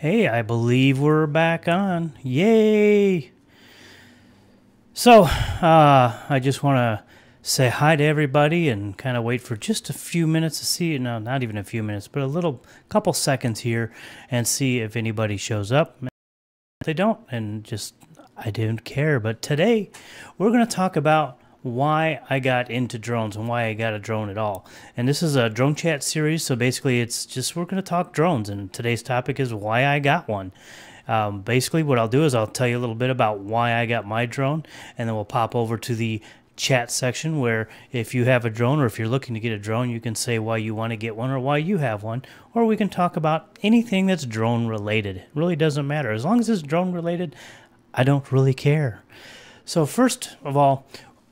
Hey, I believe we're back on. Yay! So, I just want to say hi to everybody and kind of wait for just a few minutes to see, no, not even a few minutes, but couple seconds here and see if anybody shows up. If they don't, and just, I didn't care. But today, we're going to talk about why I got into drones and why I got a drone at all. And this is a drone chat series, so basically it's just we're going to talk drones, and today's topic is why I got one. Basically what I'll do is I'll tell you a little bit about why I got my drone, and then we'll pop over to the chat section where if you have a drone or if you're looking to get a drone, you can say why you want to get one or why you have one, or we can talk about anything that's drone related. It really doesn't matter. As long as it's drone related, I don't really care. So first of all,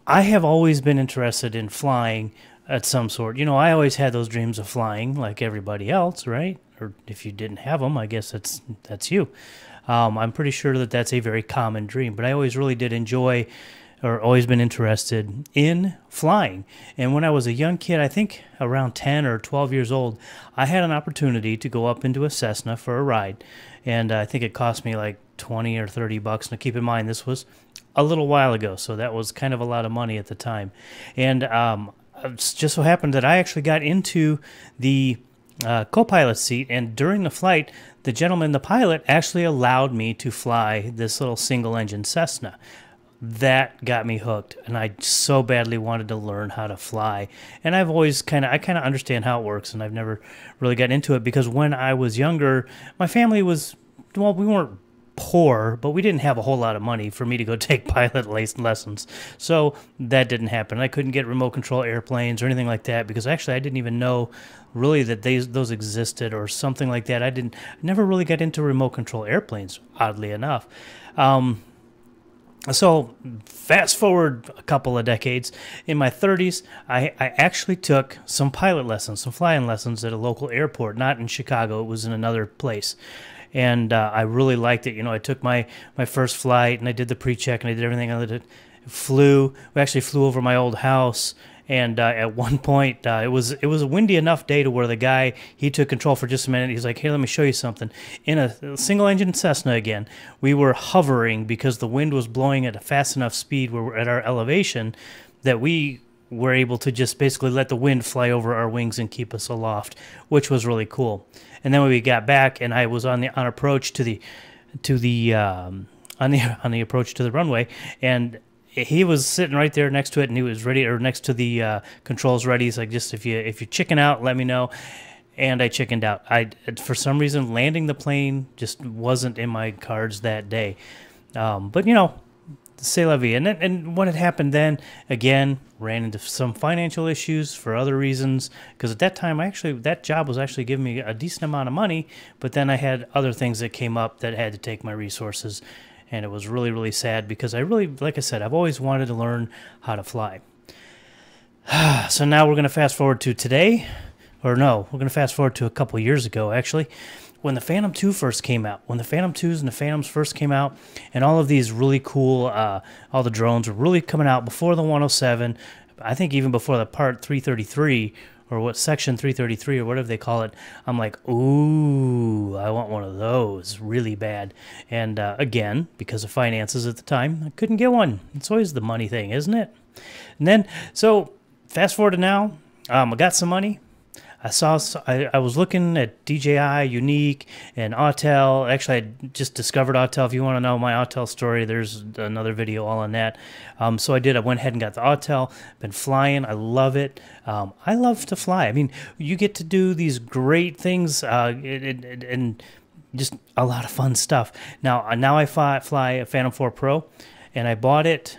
I have always been interested in flying at some sort. You know, I always had those dreams of flying like everybody else, right? Or if you didn't have them, I guess that's you. I'm pretty sure that that's a very common dream, but I always really did enjoy or always been interested in flying. And when I was a young kid, I think around 10 or 12 years old, I had an opportunity to go up into a Cessna for a ride. And I think it cost me like 20 or 30 bucks. Now keep in mind, this was a little while ago, so that was kind of a lot of money at the time. And it just so happened that I actually got into the co-pilot seat, and during the flight, the gentleman, the pilot, actually allowed me to fly this little single-engine Cessna. That got me hooked, and I so badly wanted to learn how to fly. And I've always kind of understand how it works, and I've never really got into it because when I was younger, my family was, well, we weren't poor, but we didn't have a whole lot of money for me to go take pilot lessons. So that didn't happen. I couldn't get remote control airplanes or anything like that because actually I didn't even know really that those existed or something like that. I never really got into remote control airplanes, oddly enough. So fast forward a couple of decades, in my 30s, I actually took some pilot lessons, some flying lessons at a local airport, not in Chicago, it was in another place. And I really liked it. You know, I took my first flight and I did the pre-check and I did everything. We actually flew over my old house. And at one point, it was a windy enough day to where the guy, he took control for just a minute. He's like, hey, let me show you something. In a single-engine Cessna again, we were hovering because the wind was blowing at a fast enough speed where we're at our elevation that we were able to just basically let the wind fly over our wings and keep us aloft, which was really cool. And then when we got back, and I was on approach to the approach to the runway, and he was sitting right there next to it, and he was ready, or next to the controls ready. He's like, just if you chicken out, let me know. And I chickened out. For some reason, landing the plane just wasn't in my cards that day. But you know, c'est la vie. And what had happened then, again, ran into some financial issues for other reasons, because at that time, that job was actually giving me a decent amount of money, but then I had other things that came up that had to take my resources, and it was really, really sad because like I said, I've always wanted to learn how to fly. So now we're going to fast forward to today, or no, we're going to fast forward to a couple years ago, actually, when the Phantom 2 first came out, when the Phantom 2s and the Phantoms first came out, and all of these really cool, all the drones were really coming out before the 107, I think even before the Part 333, or what, Section 333, or whatever they call it. I'm like, ooh, I want one of those really bad. And again, because of finances at the time, I couldn't get one. It's always the money thing, isn't it? And then, so fast forward to now, I got some money. I was looking at DJI, Unique, and Autel. Actually, I just discovered Autel. If you want to know my Autel story, there's another video all on that. So I went ahead and got the Autel. Been flying. I love it. I love to fly. I mean, you get to do these great things and just a lot of fun stuff. Now I fly a Phantom 4 Pro, and I bought it,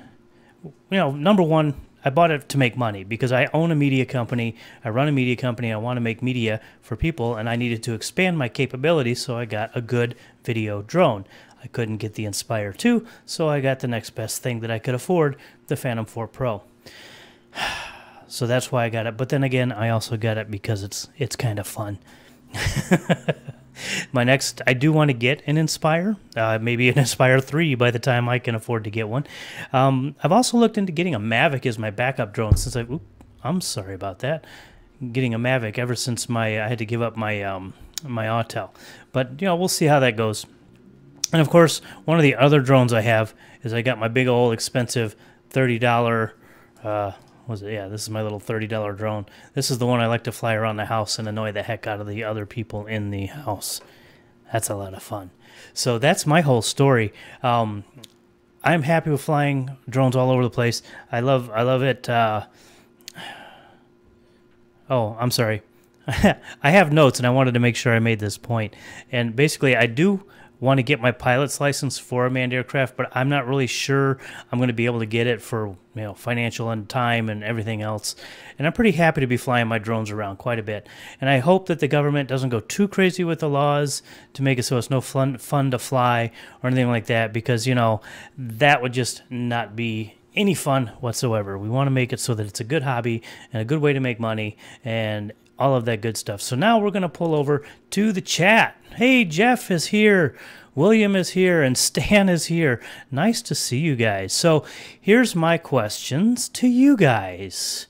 you know, number one, I bought it to make money because I own a media company. I run a media company. I want to make media for people, and I needed to expand my capabilities, so I got a good video drone. I couldn't get the Inspire 2, so I got the next best thing that I could afford, the Phantom 4 Pro. So that's why I got it. But then again, I also got it because it's kind of fun. I do want to get an Inspire, maybe an Inspire 3 by the time I can afford to get one. I've also looked into getting a Mavic as my backup drone since I'm sorry about that. Getting a Mavic ever since I had to give up my my Autel. But, you know, we'll see how that goes. And, of course, one of the other drones I have is I got my big old expensive $30, was it? Yeah, this is my little $30 drone. This is the one I like to fly around the house and annoy the heck out of the other people in the house. That's a lot of fun. So that's my whole story. I'm happy with flying drones all over the place. I love it. Oh, I'm sorry. I have notes, and I wanted to make sure I made this point. And basically, I do want to get my pilot's license for a manned aircraft, but I'm not really sure I'm going to be able to get it for, you know, financial and time and everything else. And I'm pretty happy to be flying my drones around quite a bit. And I hope that the government doesn't go too crazy with the laws to make it so it's no fun to fly or anything like that, because, you know, that would just not be any fun whatsoever. We want to make it so that it's a good hobby and a good way to make money and all of that good stuff. So now we're going to pull over to the chat. Hey, Jeff is here. William is here. And Stan is here. Nice to see you guys. So here's my questions to you guys.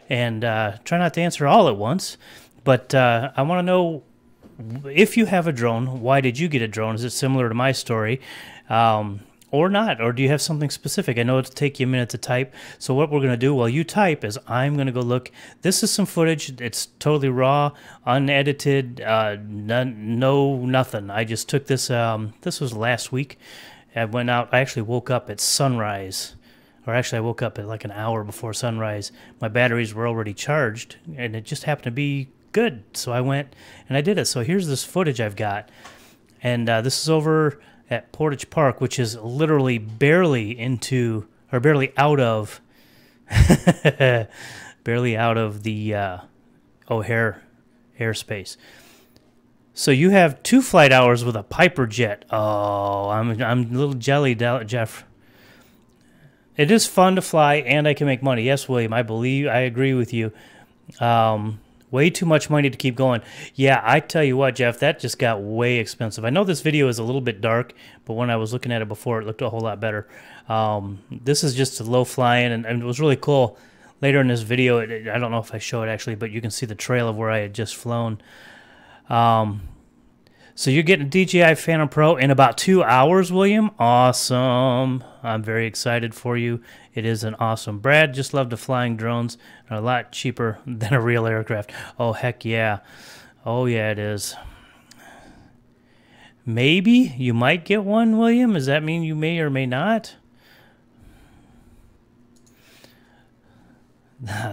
And try not to answer all at once. But I want to know, if you have a drone, why did you get a drone? Is it similar to my story? Or not, or do you have something specific? I know it'll take you a minute to type, so what we're going to do while you type is I'm going to go look. This is some footage. It's totally raw, unedited, nothing. I just took this, this was last week. I went out, I actually woke up at sunrise, or actually I woke up at like an hour before sunrise. My batteries were already charged, and it just happened to be good, so I went and I did it. So here's this footage I've got, and this is over at Portage Park, which is literally barely into, or barely out of, barely out of the O'Hare airspace. So you have 2 flight hours with a Piper jet. Oh, I'm a little jelly, Jeff. It is fun to fly, and I can make money. Yes, William, I agree with you. Way too much money to keep going. Yeah, I tell you what, Jeff, that just got way expensive. I know this video is a little bit dark, but when I was looking at it before, it looked a whole lot better. This is just a low flying, and it was really cool. Later in this video, I don't know if I show it actually, but you can see the trail of where I had just flown. So you're getting a DJI Phantom Pro in about 2 hours, William? Awesome. I'm very excited for you. It is an awesome. Brad just loved the flying drones. They're a lot cheaper than a real aircraft. Oh, heck yeah. Oh, yeah, it is. Maybe you might get one, William? Does that mean you may or may not?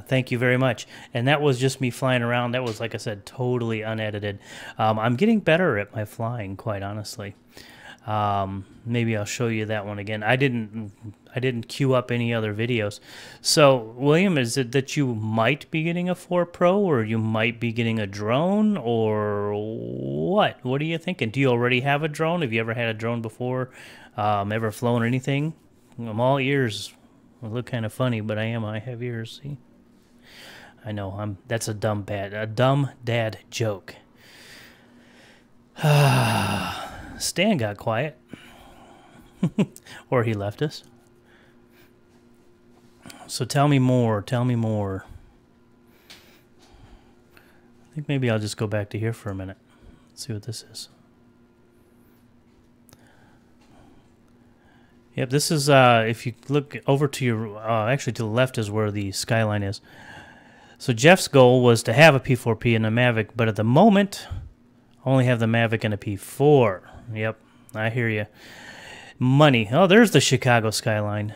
Thank you very much. And that was just me flying around. That was, like I said, totally unedited. I'm getting better at my flying, quite honestly. Maybe I'll show you that one again. I didn't queue up any other videos. So, William, is it that you might be getting a 4 Pro, or you might be getting a drone, or what? What are you thinking? Do you already have a drone? Have you ever had a drone before? Ever flown anything? I'm all ears. I look kind of funny, but I have ears, see? I know, that's a dumb dad joke. Stan got quiet. Or he left us. So tell me more, tell me more. I think maybe I'll just go back to here for a minute. Let's see what this is. Yep, this is, if you look over to your, actually to the left is where the skyline is. So Jeff's goal was to have a P4P and a Mavic, but at the moment, only have the Mavic and a P4. Yep, I hear you. Money. Oh, there's the Chicago skyline.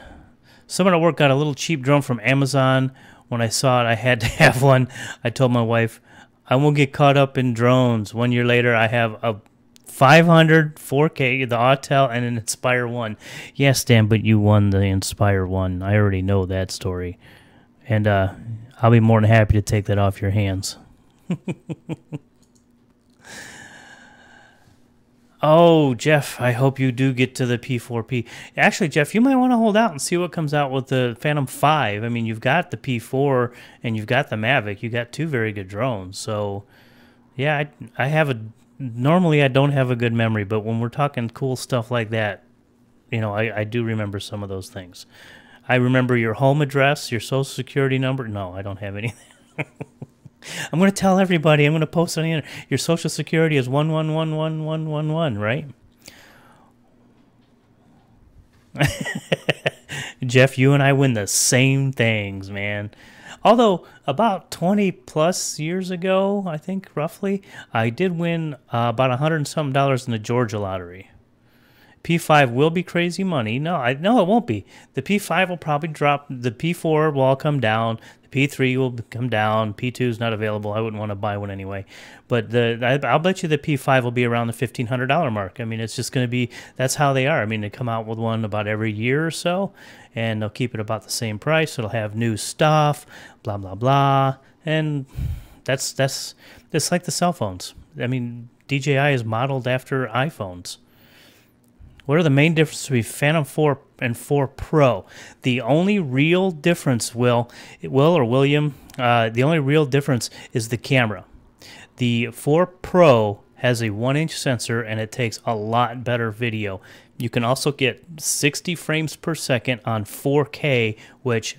Someone at work got a little cheap drone from Amazon. When I saw it, I had to have one. I told my wife, I won't get caught up in drones. 1 year later, I have a 500 4K, the Autel, and an Inspire 1. Yes, Dan, but you won the Inspire 1. I already know that story. And I'll be more than happy to take that off your hands. Oh, Jeff, I hope you do get to the P4P. Actually, Jeff, you might want to hold out and see what comes out with the Phantom 5. I mean, you've got the P4 and you've got the Mavic. You got 2 very good drones. So, yeah, I have a... Normally, I don't have a good memory, but when we're talking cool stuff like that, you know, I do remember some of those things. I remember your home address, your social security number. No, I don't have anything. I'm going to tell everybody. I'm going to post on the internet. Your social security is 1111111, right? Jeff, you and I win the same things, man. Although about 20 plus years ago, I think roughly, I did win about $100 and something in the Georgia lottery. P5 will be crazy money. No, it won't be. The P5 will probably drop. The P4 will all come down. The P3 will come down. P2 is not available. I wouldn't want to buy one anyway. But I'll bet you the P5 will be around the $1,500 mark. I mean, it's just going to be, that's how they are. I mean, they come out with one about every year or so, and they'll keep it about the same price. It'll have new stuff, blah, blah, blah. And that's like the cell phones. I mean, DJI is modeled after iPhones. What are the main differences between Phantom 4 and 4 Pro? The only real difference, William, the only real difference is the camera. The 4 Pro has a 1-inch sensor, and it takes a lot better video. You can also get 60 frames per second on 4K, which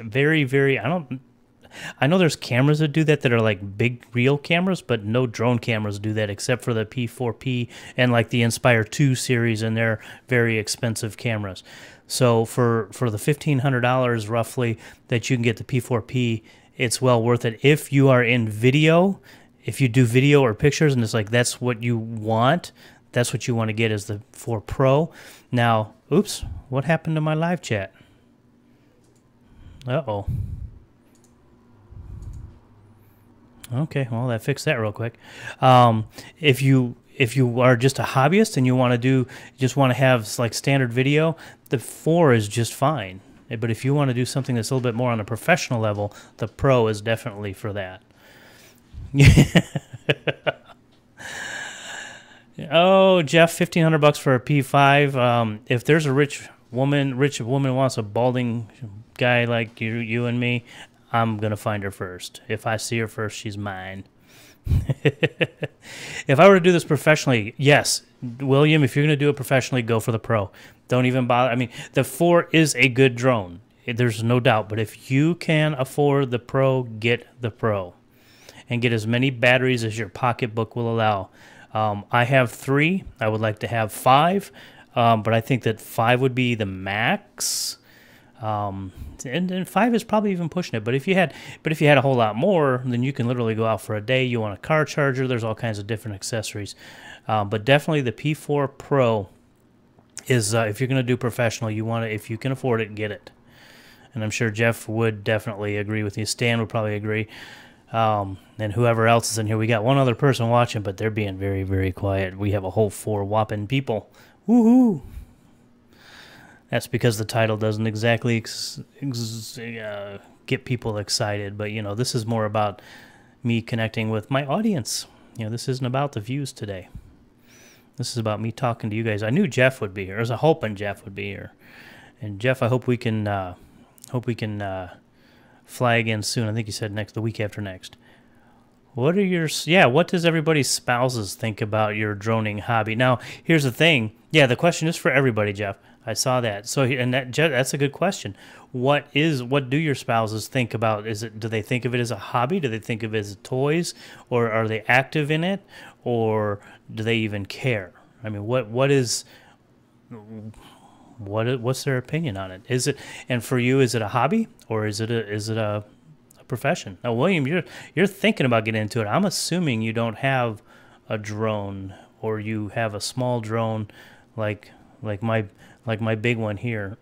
I know there's cameras that do that are like big real cameras, but no drone cameras do that except for the P4P and like the Inspire 2 series, and they're very expensive cameras. So for the $1,500 roughly that you can get the P4P, it's well worth it if you are in video. If you do video or pictures and it's like that's what you want, that's what you want to get is the 4 Pro. Now, oops, what happened to my live chat? Uh-oh. Okay, well, that fixed that real quick. If you are just a hobbyist and you want to have like standard video, the 4 is just fine. But if you want to do something that's a little bit more on a professional level, the Pro is definitely for that. Oh, Jeff, $1,500 for a P5. If there's a rich woman wants a balding guy like you and me, I'm going to find her first. If I see her first, she's mine. If I were to do this professionally, yes, William, if you're going to do it professionally, go for the Pro. Don't even bother. I mean, the 4 is a good drone. There's no doubt. But if you can afford the Pro, get the Pro. And get as many batteries as your pocketbook will allow. I have 3. I would like to have 5. But I think that 5 would be the max. And 5 is probably even pushing it. But if you had a whole lot more, then you can literally go out for a day. You want a car charger. There's all kinds of different accessories. But definitely the P4 Pro is if you're going to do professional, if you can afford it, get it. And I'm sure Jeff would definitely agree with you. Stan would probably agree. And whoever else is in here, we got one other person watching, but they're being very, very quiet. We have a whole 4 whopping people. Woohoo! That's because the title doesn't exactly get people excited. But, this is more about me connecting with my audience. This isn't about the views today. This is about me talking to you guys. I knew Jeff would be here. I was hoping Jeff would be here. And, Jeff, I hope we can fly again soon. I think you said the week after next. What does everybody's spouses think about your droning hobby? Now, here's the thing. Yeah, the question is for everybody, Jeff. I saw that. So, and that's a good question. What do your spouses think about? Do they think of it as a hobby? Do they think of it as toys, or are they active in it, or do they even care? I mean, what's their opinion on it? And for you, is it a hobby or is it a profession? Now, William, you're thinking about getting into it. I'm assuming you don't have a drone, or you have a small drone like my big one here.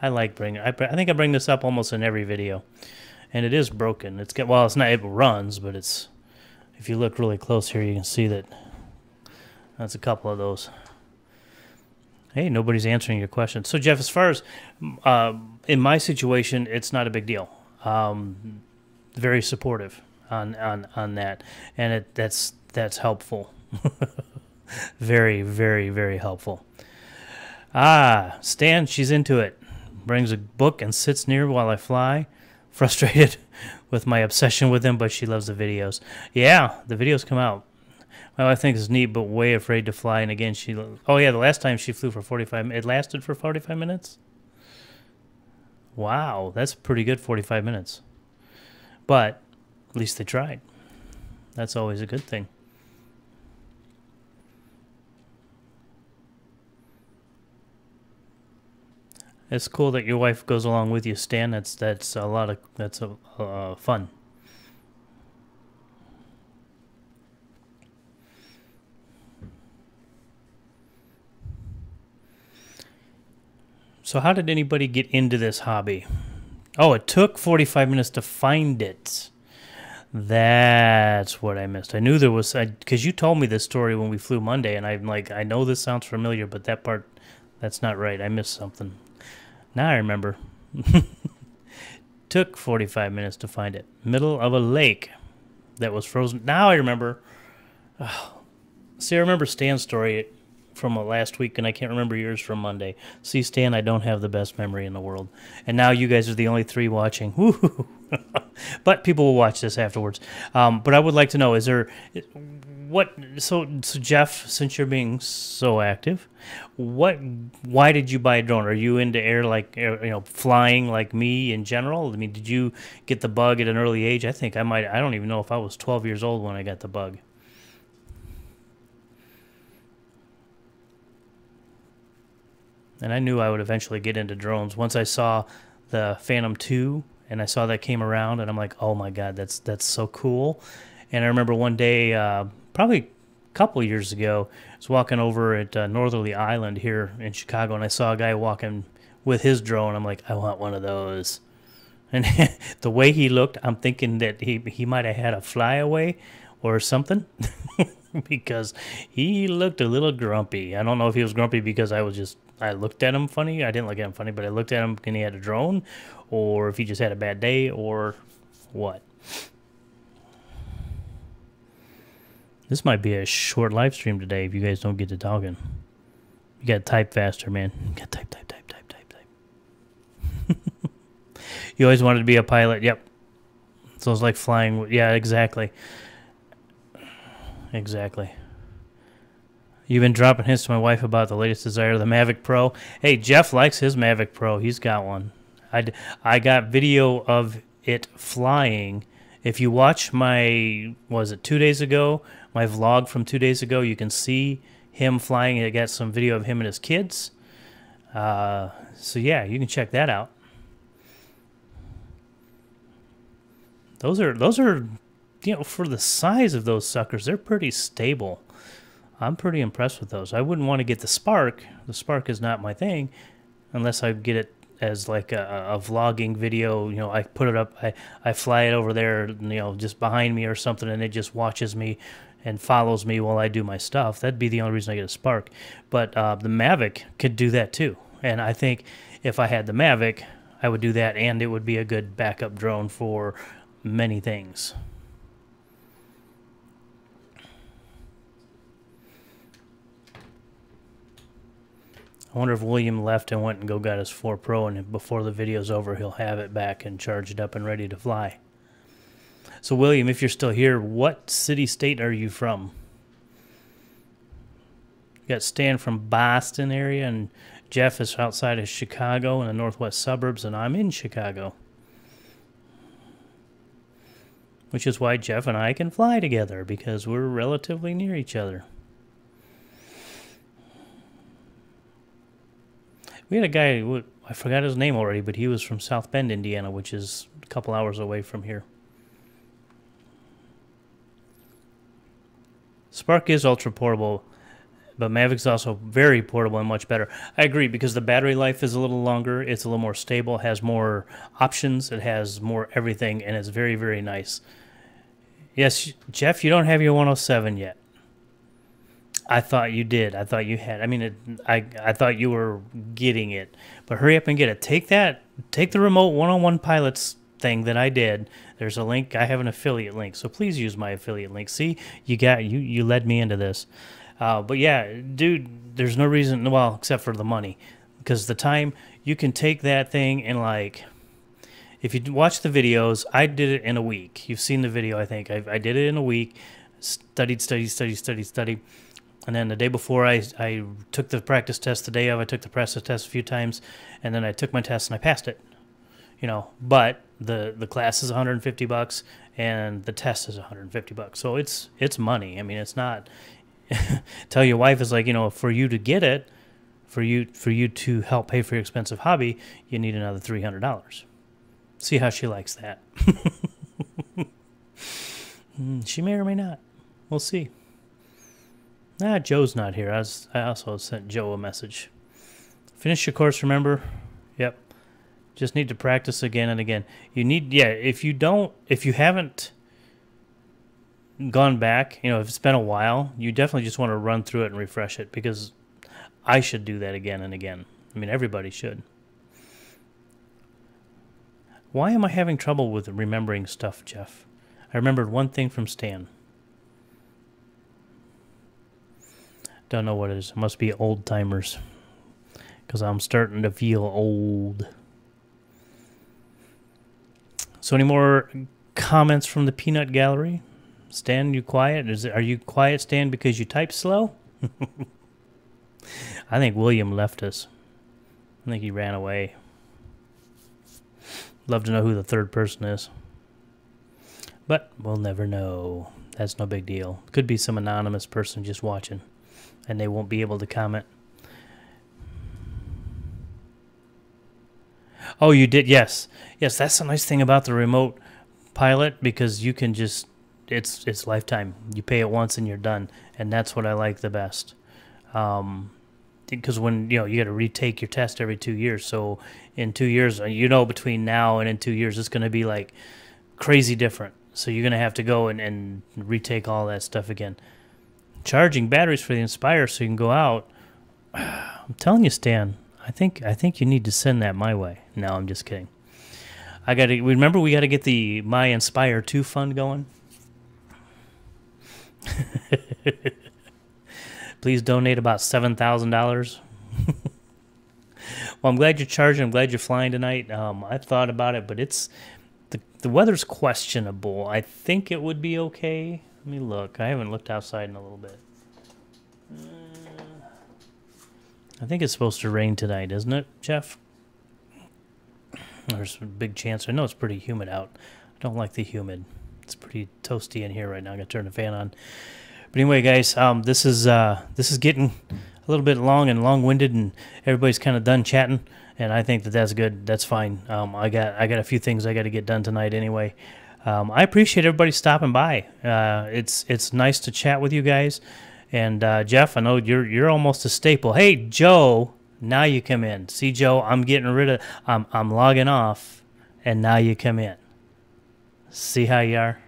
I think I bring this up almost in every video, and it is broken. It runs, but if you look really close here, you can see that that's a couple of those. Hey, nobody's answering your question. So, Jeff, as far as in my situation, it's not a big deal. Very supportive on that, and that's helpful. Very, very, very helpful. Stan, she's into it. Brings a book and sits near while I fly. Frustrated with my obsession with him, but she loves the videos. Yeah, the videos come out. Well, I think it's neat, but way afraid to fly. And again, the last time she flew for 45 minutes, it lasted for 45 minutes? Wow, that's pretty good, 45 minutes. But At least they tried. That's always a good thing. It's cool that your wife goes along with you, Stan. That's a lot of fun. So how did anybody get into this hobby? Oh, it took 45 minutes to find it. That's what I missed. I knew there was, because you told me this story when we flew Monday, and I'm like, I know this sounds familiar, but that part, that's not right. I missed something. Now I remember. Took 45 minutes to find it. Middle of a lake that was frozen. Now I remember. Oh. See, I remember Stan's story from last week, and I can't remember yours from Monday. See, Stan, I don't have the best memory in the world. And now you guys are the only three watching. Woo-hoo. But people will watch this afterwards. But I would like to know, is there... So Jeff, since you're being so active, why did you buy a drone? Are you into air, like flying like me in general? I mean, did you get the bug at an early age? I think I might. I don't even know if I was 12 years old when I got the bug. And I knew I would eventually get into drones once I saw the Phantom 2 and I saw that came around, and I'm like, oh my God, that's so cool. And I remember one day, probably a couple of years ago, I was walking over at Northerly Island here in Chicago, and I saw a guy walking with his drone. I'm like, I want one of those. And the way he looked, I'm thinking that he might have had a flyaway or something because he looked a little grumpy. I don't know if he was grumpy because I looked at him funny. I didn't look at him funny, but I looked at him and he had a drone, or if he just had a bad day, or what. This might be a short live stream today if you guys don't get to talking. You gotta type faster, man. You gotta type. You always wanted to be a pilot. Yep. So it's like flying. Yeah, exactly. Exactly. You've been dropping hints to my wife about the latest desire, the Mavic Pro. Hey, Jeff likes his Mavic Pro. He's got one. I got video of it flying. If you watch my, was it 2 days ago, my vlog from 2 days ago, you can see him flying. I got some video of him and his kids. So yeah, you can check that out. Those are, for the size of those suckers, they're pretty stable. I'm pretty impressed with those. I wouldn't want to get the Spark. The Spark is not my thing unless I get it as like a vlogging video. I put it up, I fly it over there, just behind me or something, and it just watches me and follows me while I do my stuff. That'd be the only reason I get a Spark. But the Mavic could do that too. And I think if I had the Mavic, I would do that, and it would be a good backup drone for many things. I wonder if William left and went and got his 4 Pro, and before the video's over, he'll have it back and charged up and ready to fly. So, William, if you're still here, what city, state are you from? You got Stan from Boston area, and Jeff is outside of Chicago in the northwest suburbs, and I'm in Chicago. Which is why Jeff and I can fly together, because we're relatively near each other. We had a guy, I forgot his name already, but he was from South Bend, Indiana, which is a couple hours away from here. Spark is ultra portable, but Mavic's also very portable and much better. I agree, because the battery life is a little longer, it's a little more stable, has more options, it has more everything, and it's very, very nice. Yes, Jeff, you don't have your 107 yet. I thought you did. I thought you had. I mean, I thought you were getting it. But hurry up and get it. Take the remote one-on-one pilots thing that I did. There's a link. I have an affiliate link, so please use my affiliate link. See, you led me into this. But yeah, dude, there's no reason, well, except for the money, because the time you can take that thing and, like, if you watch the videos, I did it in a week. You've seen the video, I think. I did it in a week. Studied. And then the day before, I took the practice test. The day of, I took the practice test a few times, and then I took my test and I passed it. you know, but the class is $150 and the test is $150. So it's money. I mean, it's not. Tell your wife, is like, you know, for you to get it, for you to help pay for your expensive hobby, you need another $300. See how she likes that. She may or may not. We'll see. Joe's not here. I also sent Joe a message. Finish your course, remember? Yep. Just need to practice again and again. You need, yeah, if you haven't gone back, you know, if it's been a while, you definitely just want to run through it and refresh it, because I should do that again and again. I mean, everybody should. Why am I having trouble with remembering stuff, Jeff? I remembered one thing from Stan. Don't know what it is. It must be old timers, because I'm starting to feel old. So any more comments from the peanut gallery? Stan, you quiet? Are you quiet, Stan, because you type slow? I think William left us. I think he ran away. Love to know who the third person is. But we'll never know. That's no big deal. Could be some anonymous person just watching, and they won't be able to comment. Oh, you did? Yes. Yes, that's the nice thing about the remote pilot, because you can just, it's lifetime. You pay it once and you're done, and that's what I like the best. Because when, you know, you got to retake your test every 2 years, so in 2 years, you know, between now and in 2 years, it's going to be like crazy different. So you're going to have to go and retake all that stuff again. Charging batteries for the Inspire so you can go out. I'm telling you, Stan, I think you need to send that my way. No, I'm just kidding. Remember we got to get the My Inspire 2 fund going. Please donate about $7,000. Well, I'm glad you're charging. I'm glad you're flying tonight. I thought about it, but the weather's questionable. I think it would be okay. Let me look. I haven't looked outside in a little bit. I think it's supposed to rain tonight, isn't it, Jeff? There's a big chance. I know it's pretty humid out. I don't like the humid. It's pretty toasty in here right now. I'm gonna turn the fan on. But anyway, guys, this is getting a little bit long and long-winded, and everybody's kind of done chatting, and I think that's good. That's fine. I got a few things I got to get done tonight anyway. I appreciate everybody stopping by. It's nice to chat with you guys. And Jeff, I know you're almost a staple. Hey, Joe, now you come in. See, Joe, I'm getting rid of. I'm logging off, and now you come in. See how you are.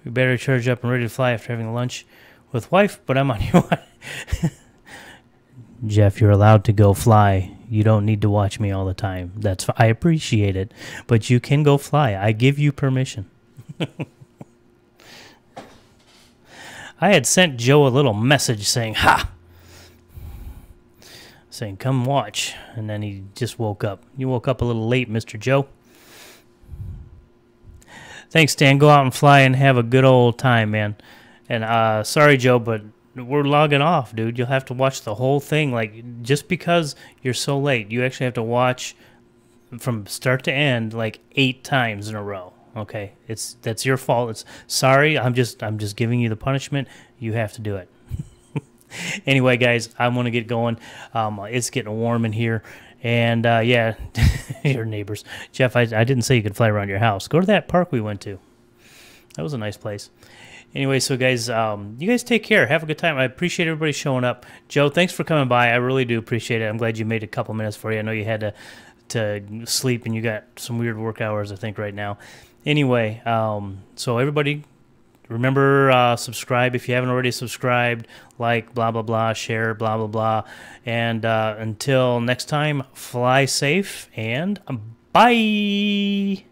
We better charge up and ready to fly after having lunch with wife. But I'm on your. Jeff, you're allowed to go fly. You don't need to watch me all the time. I appreciate it, but you can go fly. I give you permission. I had sent Joe a little message saying, "Ha!" saying, "Come watch," and then he just woke up. You woke up a little late, Mr. Joe. Thanks, Stan. Go out and fly and have a good old time, man. And sorry, Joe, but we're logging off, dude. You'll have to watch the whole thing. Like, just because you're so late, you actually have to watch from start to end like 8 times in a row. Okay, that's your fault. Sorry. I'm just giving you the punishment. You have to do it. Anyway, guys, I want to get going. It's getting warm in here, and yeah, your neighbors. Jeff, I didn't say you could fly around your house. Go to that park we went to. That was a nice place. Anyway, so guys, you guys take care. Have a good time. I appreciate everybody showing up. Joe, thanks for coming by. I really do appreciate it. I'm glad you made a couple minutes for you. I know you had to sleep, and you got some weird work hours, I think, right now. Anyway, so everybody, remember, subscribe if you haven't already subscribed, like, blah, blah, blah, share, blah, blah, blah. And until next time, fly safe, and bye!